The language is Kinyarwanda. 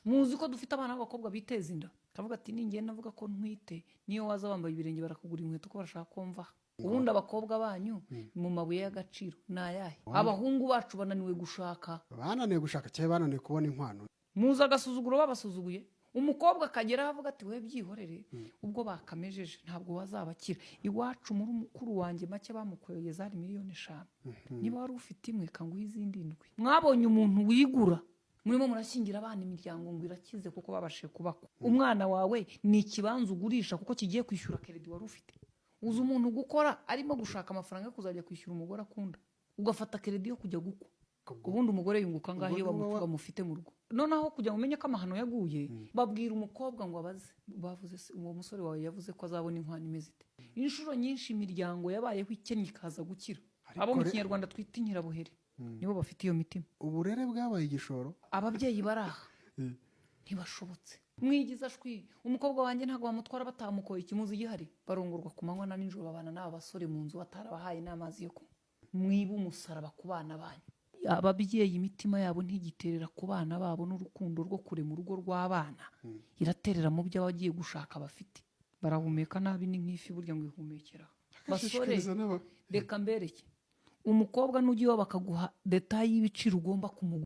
muzi ko dufite abana b'abakobwa biteza inda kavuga ati ningenda navuga ko ntwite niyo waza wambaye ibirenge barakugura inkweto ko barashaka kumva ubundi abakobwa banyu mu mabuye y'agaciro nayahe abahungu bacu bananiwe gushaka cyangwa bananiwe kubona inkwano muza agasuzuguro babasuzuguye umukobwa akagera avuga ati we byihorere ubwo bakamejeje ntabwo wazabakira iwacu muri mukuru wanjye make bamukoye zari miliyoni 5 niba wari ufite imwe kanguha izindi 7 mwabonye umuntu wigura murimo murashingira abana imiryango ngo irakize kuko babashije kubakwa umwana wawe ni ikibanza ugurisha kuko kigiye kwishyura credit wari ufite uzi umuntu gukora arimo gushaka amafaranga yo kuzajya kwishyura umugore akunda ugafata credit yo kujya gukwa ubundi umugore yunguka ngaho iyo bamufite mu rugo noneho kujya mumenye ko amahano yaguye babwira umukobwa ngo abaze bavuze uwo musore wawe yavuze ko azabona inkwano imeze ite inshuro nyinshi imiryango yabayeho ikennye ikaza gukira abo mu kinyarwanda twita inkirabuhere nibo bafite iyo mitima uburere bwabaye igishoro ababyeyi baraha ntibashobotse mwigiza shwi umukobwa wanjye ntago bamutwara batamukoye ikimuzi gihari barongorwa ku manywa na nijoro babana n'aba basore mu nzu batarabahaye n'amazi yo kunywa mwiba umusaraba ku bana banyu ababyeyi imitima yabo ntigiterera ku bana babo n'urukundo rwo kure mu rugo rw'abana iraterera mu byo abagiye gushaka bafite barahumeka nabi ni nk'ifi burya ngo ihumekera basore reka mbereke umukobwa n'ugiye bakaguha detail y'ibiciro ugomba kumugura